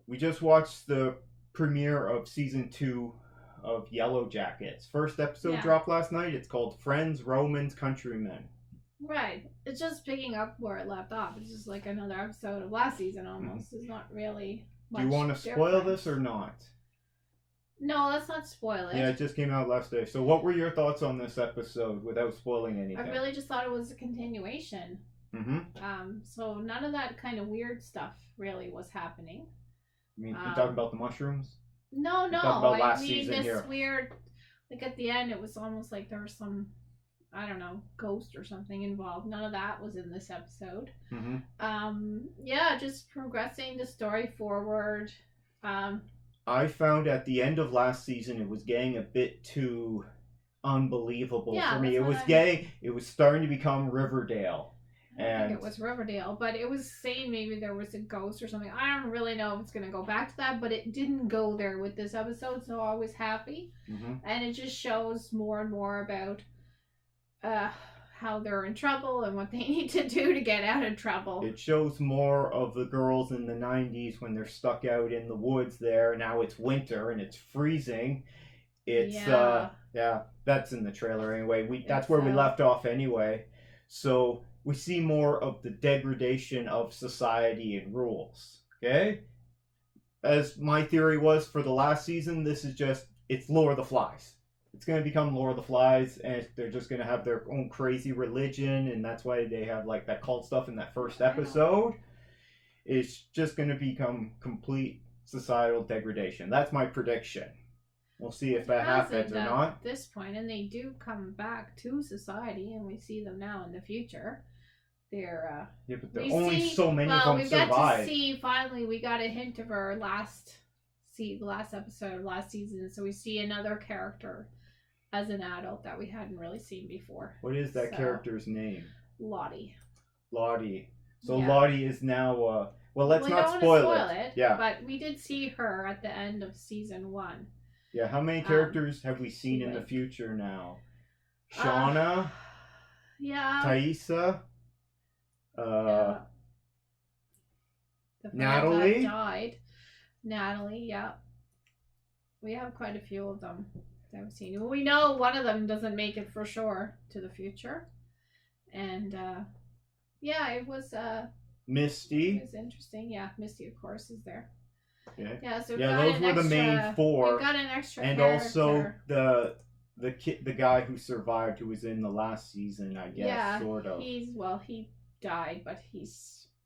We just watched the premiere of season 2 of Yellowjackets. First episode Yeah. dropped last night. It's called Friends, Romans, Countrymen. Right. It's just picking up where it left off. It's just like another episode of last season almost. It's not really much. Do you want to spoil this or not? No, let's not spoil it. Yeah, it just came out last day. So what were your thoughts on this episode without spoiling anything? I really just thought it was a continuation. So none of that kind of weird stuff really was happening. You mean you're talking about the mushrooms? No. About last I mean season this here. weird, like at the end, it was almost like there was some, I don't know, ghost or something involved. None of that was in this episode. Yeah, just progressing the story forward. I found at the end of last season it was getting a bit too unbelievable for me. It was starting to become Riverdale. I don't think it was Riverdale, but it was saying maybe there was a ghost or something. I don't really know if it's going to go back to that, but it didn't go there with this episode, so I was happy. And it just shows more and more about how they're in trouble and what they need to do to get out of trouble. It shows more of the girls in the 90s when they're stuck out in the woods there. Now it's winter and it's freezing. It's yeah, that's in the trailer anyway. That's where we left off anyway. So we see more of the degradation of society and rules. Okay? As my theory was for the last season, this is just, it's Lord of the Flies. It's going to become Lord of the Flies, and they're just going to have their own crazy religion, and that's why they have like that cult stuff in that first episode. It's just going to become complete societal degradation. That's my prediction. We'll see if that happens or not. At this point, and they do come back to society, and we see them now in the future. They're yeah, but there are only so many of them survive. We got to see, finally, we got a hint of her last episode of last season, so we see another character as an adult that we hadn't really seen before. What is that character's name? Lottie. So yeah. Lottie is now well, let's not spoil it. Yeah. But we did see her at the end of season 1. Yeah, how many characters have we seen in the future now? Shauna? Yeah. Thaisa? The Natalie? that died. Natalie, yeah. We have quite a few of them that we've seen. We know one of them doesn't make it for sure to the future. And yeah, it was Misty. It was interesting. Yeah, Misty of course is there. Okay. Yeah, so those were the main 4. We've got an extra and character. Also the guy who survived, who was in the last season, I guess. Yeah, sort of. He died, but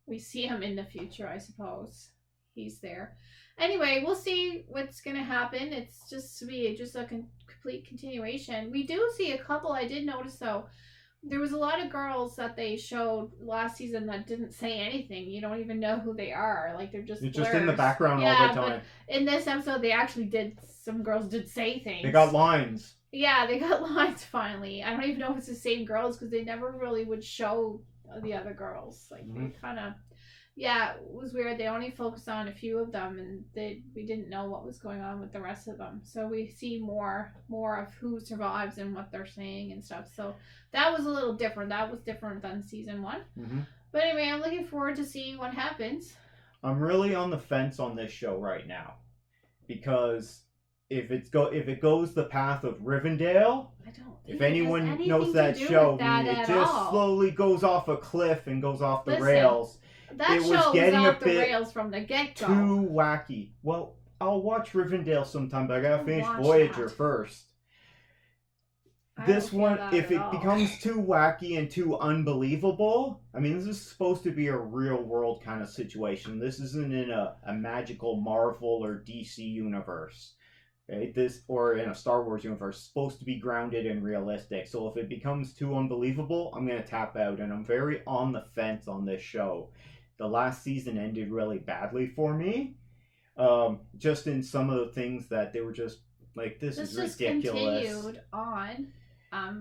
we see him in the future, I suppose. He's there. Anyway, we'll see what's gonna happen. It's just a complete continuation. We do see a couple. I did notice though, there was a lot of girls that they showed last season that didn't say anything. You don't even know who they are. Like they're just in the background all the time. But in this episode, they actually some girls did say things. They got lines. Yeah, they got lines finally. I don't even know if it's the same girls because they never really would show the other girls. Like they kind of. Yeah, it was weird. They only focused on a few of them, and we didn't know what was going on with the rest of them. So we see more of who survives and what they're saying and stuff. So that was a little different. That was different than season 1. But anyway, I'm looking forward to seeing what happens. I'm really on the fence on this show right now, because if it goes the path of Rivendell, I don't think if anyone knows that show, it just slowly goes off a cliff and goes off the rails. That show was off the rails from the get-go. Too wacky. Well, I'll watch Rivendell sometime, but I gotta finish Voyager first. This one, if it becomes too wacky and too unbelievable, I mean, this is supposed to be a real-world kind of situation. This isn't in a magical Marvel or DC universe. Okay? Or in a Star Wars universe, it's supposed to be grounded and realistic. So if it becomes too unbelievable, I'm going to tap out, and I'm very on the fence on this show. The last season ended really badly for me. Just in some of the things that they were just like, this is ridiculous. This just continued on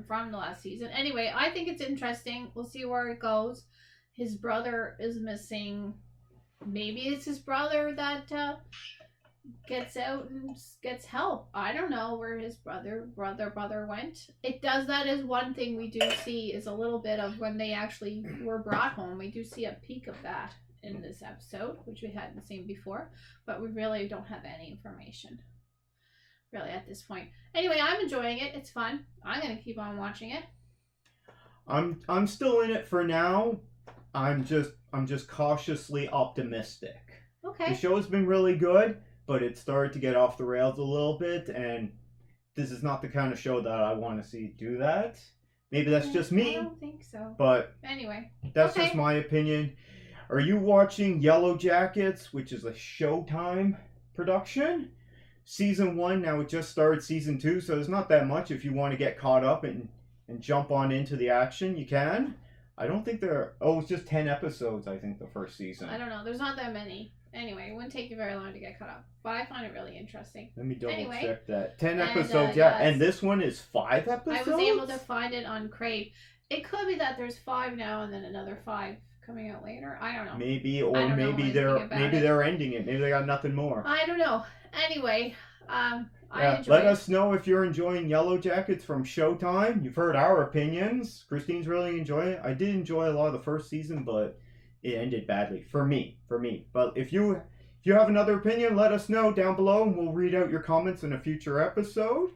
from the last season. Anyway, I think it's interesting. We'll see where it goes. His brother is missing. Maybe it's his brother that gets out and gets help. I don't know where his brother went. It does. That is one thing we do see is a little bit of when they actually were brought home. We do see a peek of that in this episode, which we hadn't seen before, but we really don't have any information really at this point. Anyway, I'm enjoying it. It's fun. I'm gonna keep on watching it. I'm still in it for now. I'm just cautiously optimistic. Okay. The show's been really good, but it started to get off the rails a little bit, and this is not the kind of show that I want to see do that. Maybe that's just me. I don't think so. But anyway, that's just my opinion. Are you watching Yellowjackets, which is a Showtime production? Season 1, now it just started season 2, so there's not that much. If you want to get caught up and jump on into the action, you can. I don't think it's just 10 episodes, I think, the first season. I don't know. There's not that many. Anyway, it wouldn't take you very long to get caught up. But I find it really interesting. Let me double check that. 10 episodes, and this one is 5 episodes? I was able to find it on Crave. It could be that there's 5 now and then another 5 coming out later. I don't know. Maybe, or maybe they're ending it. Maybe they got nothing more. I don't know. Anyway, let us know if you're enjoying Yellowjackets from Showtime. You've heard our opinions. Christine's really enjoying it. I did enjoy a lot of the first season, but it ended badly for me. But if you have another opinion, let us know down below, and we'll read out your comments in a future episode.